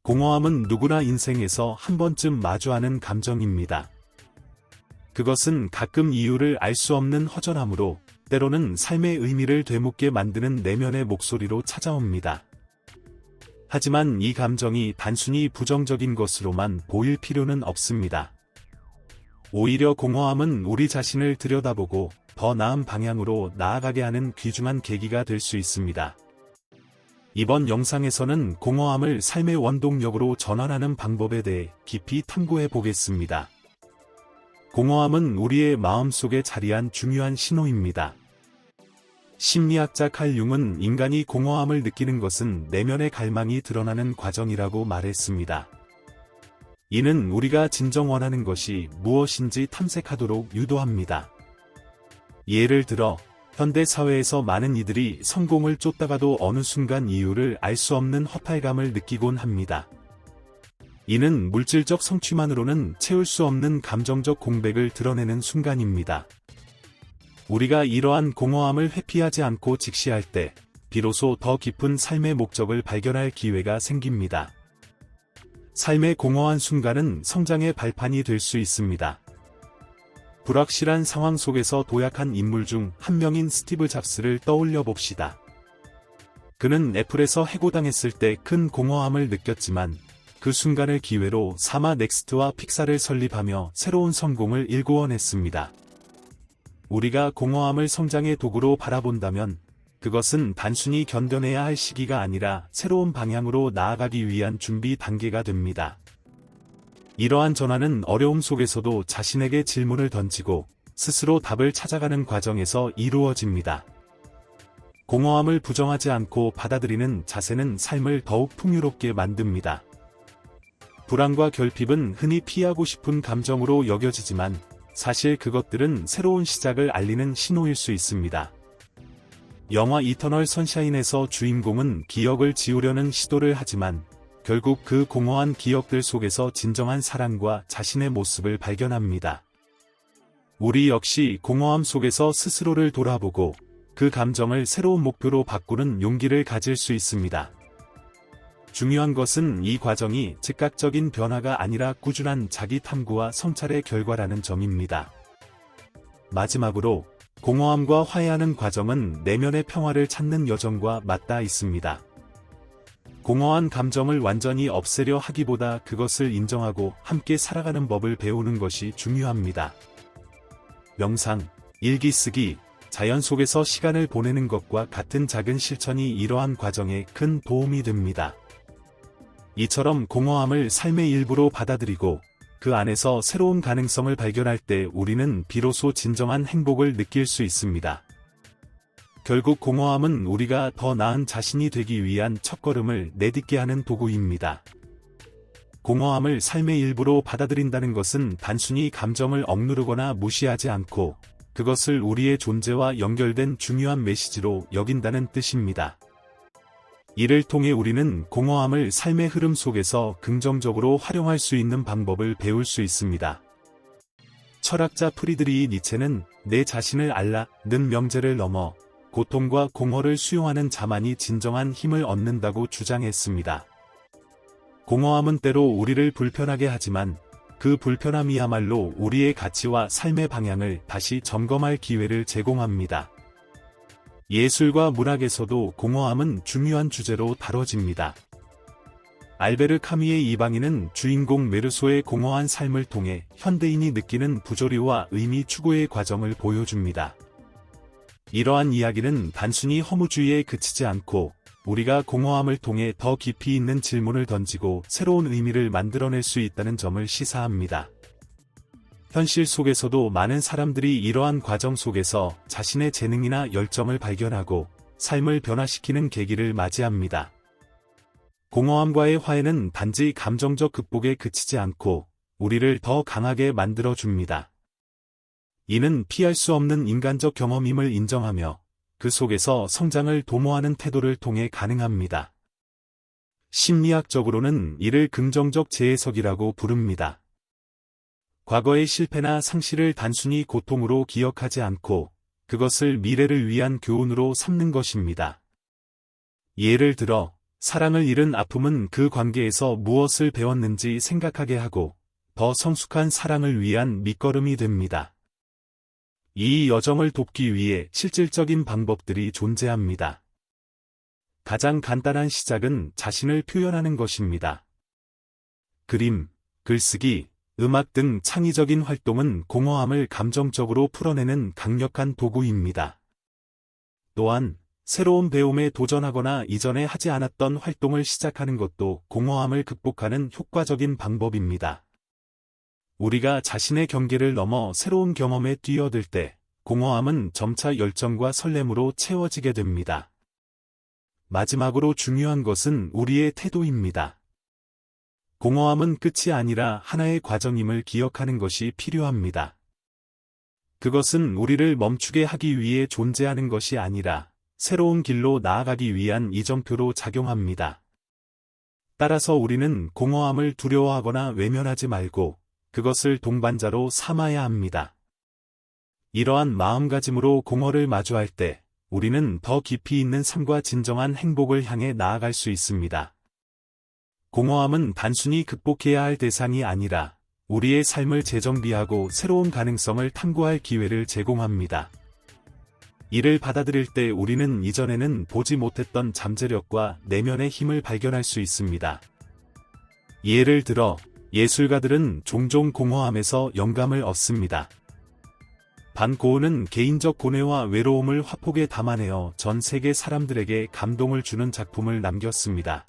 공허함은 누구나 인생에서 한 번쯤 마주하는 감정입니다. 그것은 가끔 이유를 알 수 없는 허전함으로, 때로는 삶의 의미를 되묻게 만드는 내면의 목소리로 찾아옵니다. 하지만 이 감정이 단순히 부정적인 것으로만 보일 필요는 없습니다. 오히려 공허함은 우리 자신을 들여다보고 더 나은 방향으로 나아가게 하는 귀중한 계기가 될 수 있습니다. 이번 영상에서는 공허함을 삶의 원동력으로 전환하는 방법에 대해 깊이 탐구해 보겠습니다. 공허함은 우리의 마음속에 자리한 중요한 신호입니다. 심리학자 칼 융은 인간이 공허함을 느끼는 것은 내면의 갈망이 드러나는 과정이라고 말했습니다. 이는 우리가 진정 원하는 것이 무엇인지 탐색하도록 유도합니다. 예를 들어, 현대 사회에서 많은 이들이 성공을 쫓다가도 어느 순간 이유를 알 수 없는 허탈감을 느끼곤 합니다. 이는 물질적 성취만으로는 채울 수 없는 감정적 공백을 드러내는 순간입니다. 우리가 이러한 공허함을 회피하지 않고 직시할 때, 비로소 더 깊은 삶의 목적을 발견할 기회가 생깁니다. 삶의 공허한 순간은 성장의 발판이 될 수 있습니다. 불확실한 상황 속에서 도약한 인물 중 한 명인 스티브 잡스를 떠올려 봅시다. 그는 애플에서 해고당했을 때 큰 공허함을 느꼈지만, 그 순간을 기회로 사마 넥스트와 픽사를 설립하며 새로운 성공을 일구어냈습니다. 우리가 공허함을 성장의 도구로 바라본다면, 그것은 단순히 견뎌내야 할 시기가 아니라 새로운 방향으로 나아가기 위한 준비 단계가 됩니다. 이러한 전환은 어려움 속에서도 자신에게 질문을 던지고 스스로 답을 찾아가는 과정에서 이루어집니다. 공허함을 부정하지 않고 받아들이는 자세는 삶을 더욱 풍요롭게 만듭니다. 불안과 결핍은 흔히 피하고 싶은 감정으로 여겨지지만, 사실 그것들은 새로운 시작을 알리는 신호일 수 있습니다. 영화 이터널 선샤인에서 주인공은 기억을 지우려는 시도를 하지만, 결국 그 공허한 기억들 속에서 진정한 사랑과 자신의 모습을 발견합니다. 우리 역시 공허함 속에서 스스로를 돌아보고 그 감정을 새로운 목표로 바꾸는 용기를 가질 수 있습니다. 중요한 것은 이 과정이 즉각적인 변화가 아니라 꾸준한 자기 탐구와 성찰의 결과라는 점입니다. 마지막으로, 공허함과 화해하는 과정은 내면의 평화를 찾는 여정과 맞닿아 있습니다. 공허한 감정을 완전히 없애려 하기보다 그것을 인정하고 함께 살아가는 법을 배우는 것이 중요합니다. 명상, 일기 쓰기, 자연 속에서 시간을 보내는 것과 같은 작은 실천이 이러한 과정에 큰 도움이 됩니다. 이처럼 공허함을 삶의 일부로 받아들이고 그 안에서 새로운 가능성을 발견할 때 우리는 비로소 진정한 행복을 느낄 수 있습니다. 결국 공허함은 우리가 더 나은 자신이 되기 위한 첫걸음을 내딛게 하는 도구입니다. 공허함을 삶의 일부로 받아들인다는 것은 단순히 감정을 억누르거나 무시하지 않고 그것을 우리의 존재와 연결된 중요한 메시지로 여긴다는 뜻입니다. 이를 통해 우리는 공허함을 삶의 흐름 속에서 긍정적으로 활용할 수 있는 방법을 배울 수 있습니다. 철학자 프리드리히 니체는 내 자신을 알라는 명제를 넘어 고통과 공허를 수용하는 자만이 진정한 힘을 얻는다고 주장했습니다. 공허함은 때로 우리를 불편하게 하지만 그 불편함이야말로 우리의 가치와 삶의 방향을 다시 점검할 기회를 제공합니다. 예술과 문학에서도 공허함은 중요한 주제로 다뤄집니다. 알베르 카뮈의 이방인은 주인공 메르소의 공허한 삶을 통해 현대인이 느끼는 부조리와 의미 추구의 과정을 보여줍니다. 이러한 이야기는 단순히 허무주의에 그치지 않고 우리가 공허함을 통해 더 깊이 있는 질문을 던지고 새로운 의미를 만들어낼 수 있다는 점을 시사합니다. 현실 속에서도 많은 사람들이 이러한 과정 속에서 자신의 재능이나 열정을 발견하고 삶을 변화시키는 계기를 맞이합니다. 공허함과의 화해는 단지 감정적 극복에 그치지 않고 우리를 더 강하게 만들어줍니다. 이는 피할 수 없는 인간적 경험임을 인정하며 그 속에서 성장을 도모하는 태도를 통해 가능합니다. 심리학적으로는 이를 긍정적 재해석이라고 부릅니다. 과거의 실패나 상실을 단순히 고통으로 기억하지 않고 그것을 미래를 위한 교훈으로 삼는 것입니다. 예를 들어, 사랑을 잃은 아픔은 그 관계에서 무엇을 배웠는지 생각하게 하고 더 성숙한 사랑을 위한 밑거름이 됩니다. 이 여정을 돕기 위해 실질적인 방법들이 존재합니다. 가장 간단한 시작은 자신을 표현하는 것입니다. 그림, 글쓰기, 음악 등 창의적인 활동은 공허함을 감정적으로 풀어내는 강력한 도구입니다. 또한 새로운 배움에 도전하거나 이전에 하지 않았던 활동을 시작하는 것도 공허함을 극복하는 효과적인 방법입니다. 우리가 자신의 경계를 넘어 새로운 경험에 뛰어들 때 공허함은 점차 열정과 설렘으로 채워지게 됩니다. 마지막으로 중요한 것은 우리의 태도입니다. 공허함은 끝이 아니라 하나의 과정임을 기억하는 것이 필요합니다. 그것은 우리를 멈추게 하기 위해 존재하는 것이 아니라 새로운 길로 나아가기 위한 이정표로 작용합니다. 따라서 우리는 공허함을 두려워하거나 외면하지 말고 그것을 동반자로 삼아야 합니다. 이러한 마음가짐으로 공허를 마주할 때 우리는 더 깊이 있는 삶과 진정한 행복을 향해 나아갈 수 있습니다. 공허함은 단순히 극복해야 할 대상이 아니라 우리의 삶을 재정비하고 새로운 가능성을 탐구할 기회를 제공합니다. 이를 받아들일 때 우리는 이전에는 보지 못했던 잠재력과 내면의 힘을 발견할 수 있습니다. 예를 들어 예술가들은 종종 공허함에서 영감을 얻습니다. 반 고흐는 개인적 고뇌와 외로움을 화폭에 담아내어 전 세계 사람들에게 감동을 주는 작품을 남겼습니다.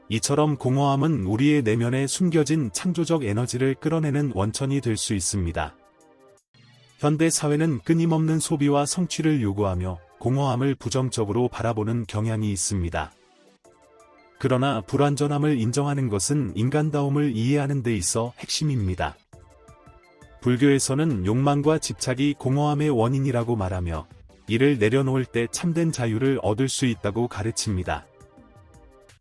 이처럼 공허함은 우리의 내면에 숨겨진 창조적 에너지를 끌어내는 원천이 될 수 있습니다. 현대 사회는 끊임없는 소비와 성취를 요구하며 공허함을 부정적으로 바라보는 경향이 있습니다. 그러나 불완전함을 인정하는 것은 인간다움을 이해하는 데 있어 핵심입니다. 불교에서는 욕망과 집착이 공허함의 원인이라고 말하며 이를 내려놓을 때 참된 자유를 얻을 수 있다고 가르칩니다.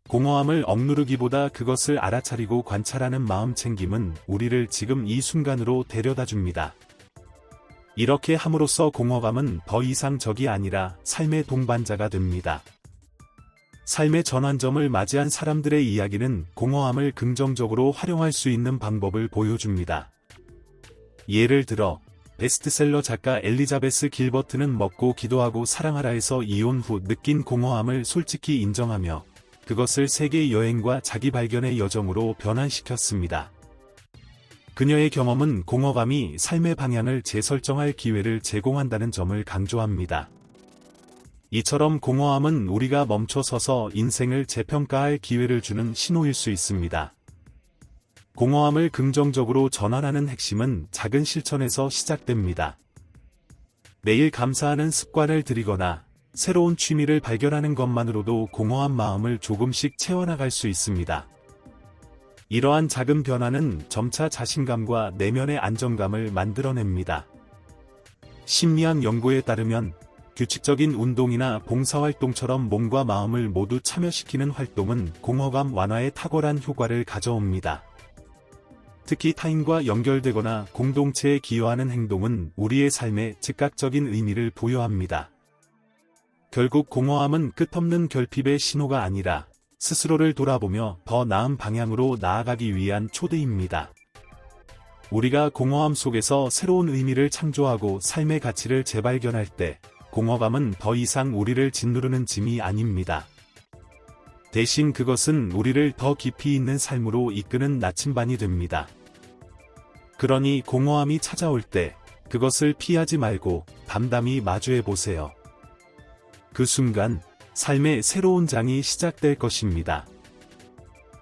공허함을 억누르기보다 그것을 알아차리고 관찰하는 마음 챙김은 우리를 지금 이 순간으로 데려다 줍니다. 이렇게 함으로써 공허감은 더 이상 적이 아니라 삶의 동반자가 됩니다. 삶의 전환점을 맞이한 사람들의 이야기는 공허함을 긍정적으로 활용할 수 있는 방법을 보여줍니다. 예를 들어 베스트셀러 작가 엘리자베스 길버트는 먹고 기도하고 사랑하라에서 이혼 후 느낀 공허함을 솔직히 인정하며 그것을 세계 여행과 자기 발견의 여정으로 변환시켰습니다. 그녀의 경험은 공허감이 삶의 방향을 재설정할 기회를 제공한다는 점을 강조합니다. 이처럼 공허함은 우리가 멈춰서서 인생을 재평가할 기회를 주는 신호일 수 있습니다. 공허함을 긍정적으로 전환하는 핵심은 작은 실천에서 시작됩니다. 매일 감사하는 습관을 들이거나 새로운 취미를 발견하는 것만으로도 공허한 마음을 조금씩 채워나갈 수 있습니다. 이러한 작은 변화는 점차 자신감과 내면의 안정감을 만들어냅니다. 심리학 연구에 따르면 규칙적인 운동이나 봉사활동처럼 몸과 마음을 모두 참여시키는 활동은 공허감 완화에 탁월한 효과를 가져옵니다. 특히 타인과 연결되거나 공동체에 기여하는 행동은 우리의 삶에 즉각적인 의미를 부여합니다. 결국 공허함은 끝없는 결핍의 신호가 아니라 스스로를 돌아보며 더 나은 방향으로 나아가기 위한 초대입니다. 우리가 공허함 속에서 새로운 의미를 창조하고 삶의 가치를 재발견할 때 공허감은 더 이상 우리를 짓누르는 짐이 아닙니다. 대신 그것은 우리를 더 깊이 있는 삶으로 이끄는 나침반이 됩니다. 그러니 공허함이 찾아올 때 그것을 피하지 말고 담담히 마주해 보세요. 그 순간 삶의 새로운 장이 시작될 것입니다.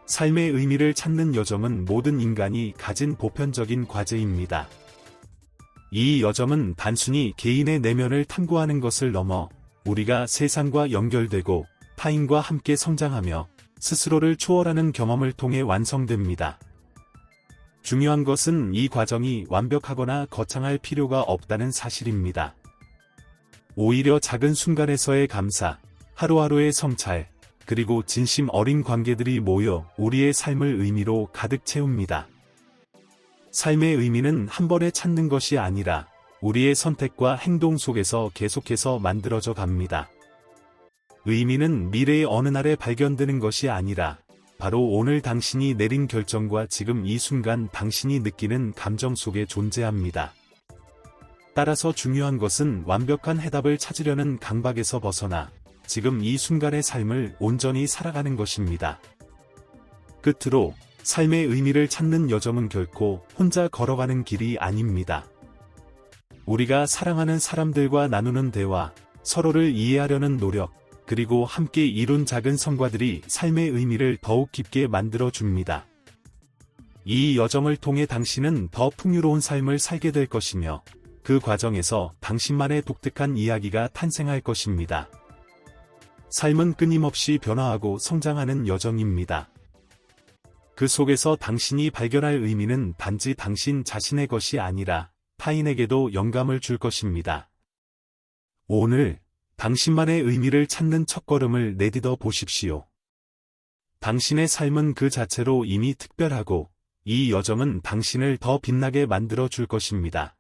삶의 의미를 찾는 여정은 모든 인간이 가진 보편적인 과제입니다. 이 여정은 단순히 개인의 내면을 탐구하는 것을 넘어 우리가 세상과 연결되고 타인과 함께 성장하며 스스로를 초월하는 경험을 통해 완성됩니다. 중요한 것은 이 과정이 완벽하거나 거창할 필요가 없다는 사실입니다. 오히려 작은 순간에서의 감사, 하루하루의 성찰, 그리고 진심 어린 관계들이 모여 우리의 삶을 의미로 가득 채웁니다. 삶의 의미는 한 번에 찾는 것이 아니라 우리의 선택과 행동 속에서 계속해서 만들어져 갑니다. 의미는 미래의 어느 날에 발견되는 것이 아니라 바로 오늘 당신이 내린 결정과 지금 이 순간 당신이 느끼는 감정 속에 존재합니다. 따라서 중요한 것은 완벽한 해답을 찾으려는 강박에서 벗어나 지금 이 순간의 삶을 온전히 살아가는 것입니다. 끝으로 삶의 의미를 찾는 여정은 결코 혼자 걸어가는 길이 아닙니다. 우리가 사랑하는 사람들과 나누는 대화, 서로를 이해하려는 노력, 그리고 함께 이룬 작은 성과들이 삶의 의미를 더욱 깊게 만들어줍니다. 이 여정을 통해 당신은 더 풍요로운 삶을 살게 될 것이며 그 과정에서 당신만의 독특한 이야기가 탄생할 것입니다. 삶은 끊임없이 변화하고 성장하는 여정입니다. 그 속에서 당신이 발견할 의미는 단지 당신 자신의 것이 아니라 타인에게도 영감을 줄 것입니다. 오늘 당신만의 의미를 찾는 첫걸음을 내딛어 보십시오. 당신의 삶은 그 자체로 이미 특별하고 이 여정은 당신을 더 빛나게 만들어 줄 것입니다.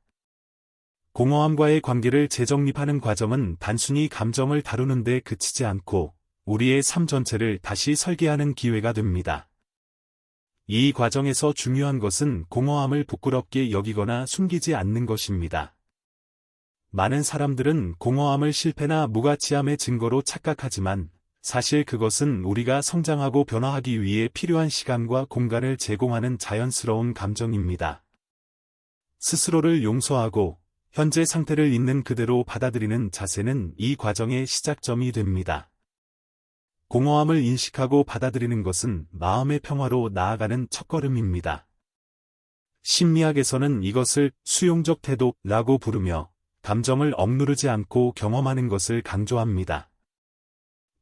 공허함과의 관계를 재정립하는 과정은 단순히 감정을 다루는 데 그치지 않고 우리의 삶 전체를 다시 설계하는 기회가 됩니다. 이 과정에서 중요한 것은 공허함을 부끄럽게 여기거나 숨기지 않는 것입니다. 많은 사람들은 공허함을 실패나 무가치함의 증거로 착각하지만 사실 그것은 우리가 성장하고 변화하기 위해 필요한 시간과 공간을 제공하는 자연스러운 감정입니다. 스스로를 용서하고 현재 상태를 있는 그대로 받아들이는 자세는 이 과정의 시작점이 됩니다. 공허함을 인식하고 받아들이는 것은 마음의 평화로 나아가는 첫걸음입니다. 심리학에서는 이것을 수용적 태도라고 부르며 감정을 억누르지 않고 경험하는 것을 강조합니다.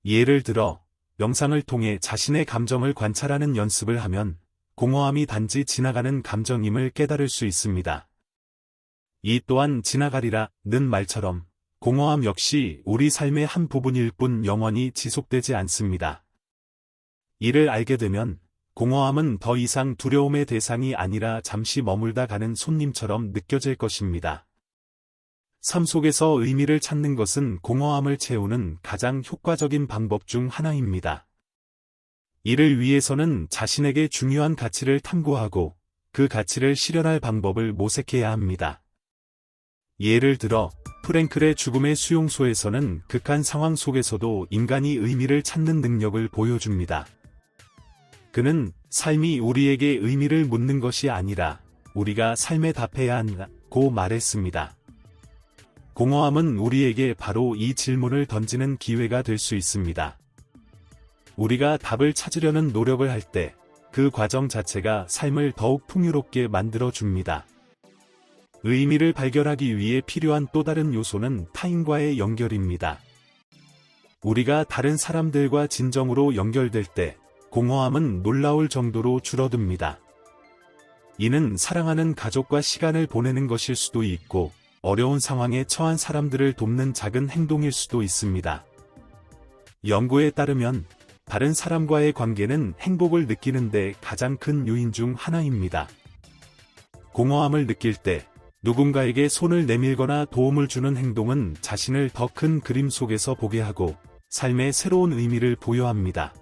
예를 들어, 명상을 통해 자신의 감정을 관찰하는 연습을 하면 공허함이 단지 지나가는 감정임을 깨달을 수 있습니다. 이 또한 지나가리라는 말처럼 공허함 역시 우리 삶의 한 부분일 뿐 영원히 지속되지 않습니다. 이를 알게 되면 공허함은 더 이상 두려움의 대상이 아니라 잠시 머물다 가는 손님처럼 느껴질 것입니다. 삶 속에서 의미를 찾는 것은 공허함을 채우는 가장 효과적인 방법 중 하나입니다. 이를 위해서는 자신에게 중요한 가치를 탐구하고 그 가치를 실현할 방법을 모색해야 합니다. 예를 들어, 프랭클의 죽음의 수용소에서는 극한 상황 속에서도 인간이 의미를 찾는 능력을 보여줍니다. 그는 삶이 우리에게 의미를 묻는 것이 아니라 우리가 삶에 답해야 한다고 말했습니다. 공허함은 우리에게 바로 이 질문을 던지는 기회가 될 수 있습니다. 우리가 답을 찾으려는 노력을 할 때 그 과정 자체가 삶을 더욱 풍요롭게 만들어줍니다. 의미를 발견하기 위해 필요한 또 다른 요소는 타인과의 연결입니다. 우리가 다른 사람들과 진정으로 연결될 때 공허함은 놀라울 정도로 줄어듭니다. 이는 사랑하는 가족과 시간을 보내는 것일 수도 있고 어려운 상황에 처한 사람들을 돕는 작은 행동일 수도 있습니다. 연구에 따르면 다른 사람과의 관계는 행복을 느끼는데 가장 큰 요인 중 하나입니다. 공허함을 느낄 때 누군가에게 손을 내밀거나 도움을 주는 행동은 자신을 더 큰 그림 속에서 보게 하고 삶에 새로운 의미를 부여합니다.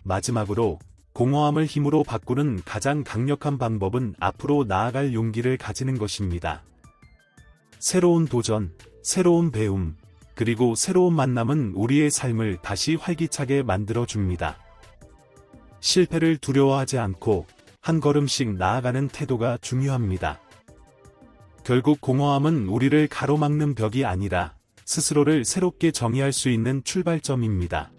마지막으로 공허함을 힘으로 바꾸는 가장 강력한 방법은 앞으로 나아갈 용기를 가지는 것입니다. 새로운 도전, 새로운 배움, 그리고 새로운 만남은 우리의 삶을 다시 활기차게 만들어줍니다. 실패를 두려워하지 않고 한 걸음씩 나아가는 태도가 중요합니다. 결국 공허함은 우리를 가로막는 벽이 아니라 스스로를 새롭게 정의할 수 있는 출발점입니다.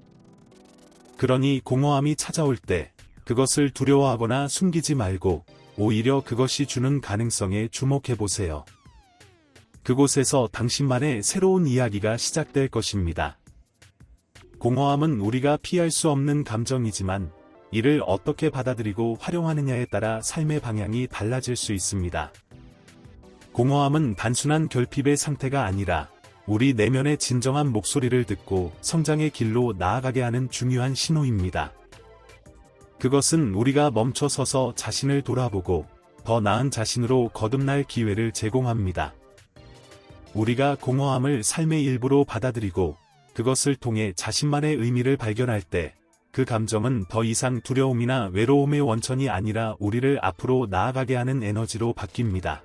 그러니 공허함이 찾아올 때 그것을 두려워하거나 숨기지 말고 오히려 그것이 주는 가능성에 주목해보세요. 그곳에서 당신만의 새로운 이야기가 시작될 것입니다. 공허함은 우리가 피할 수 없는 감정이지만 이를 어떻게 받아들이고 활용하느냐에 따라 삶의 방향이 달라질 수 있습니다. 공허함은 단순한 결핍의 상태가 아니라 우리 내면의 진정한 목소리를 듣고 성장의 길로 나아가게 하는 중요한 신호입니다. 그것은 우리가 멈춰서서 자신을 돌아보고 더 나은 자신으로 거듭날 기회를 제공합니다. 우리가 공허함을 삶의 일부로 받아들이고 그것을 통해 자신만의 의미를 발견할 때, 그 감정은 더 이상 두려움이나 외로움의 원천이 아니라 우리를 앞으로 나아가게 하는 에너지로 바뀝니다.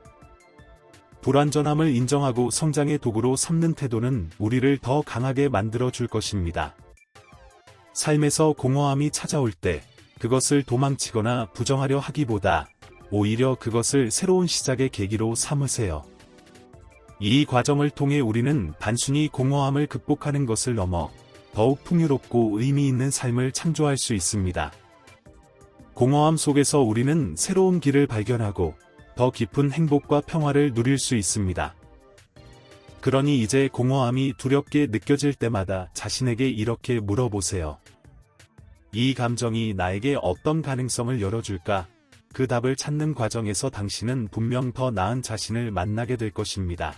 불완전함을 인정하고 성장의 도구로 삼는 태도는 우리를 더 강하게 만들어 줄 것입니다. 삶에서 공허함이 찾아올 때, 그것을 도망치거나 부정하려 하기보다 오히려 그것을 새로운 시작의 계기로 삼으세요. 이 과정을 통해 우리는 단순히 공허함을 극복하는 것을 넘어 더욱 풍요롭고 의미 있는 삶을 창조할 수 있습니다. 공허함 속에서 우리는 새로운 길을 발견하고 더 깊은 행복과 평화를 누릴 수 있습니다. 그러니 이제 공허함이 두렵게 느껴질 때마다 자신에게 이렇게 물어보세요. 이 감정이 나에게 어떤 가능성을 열어줄까? 그 답을 찾는 과정에서 당신은 분명 더 나은 자신을 만나게 될 것입니다.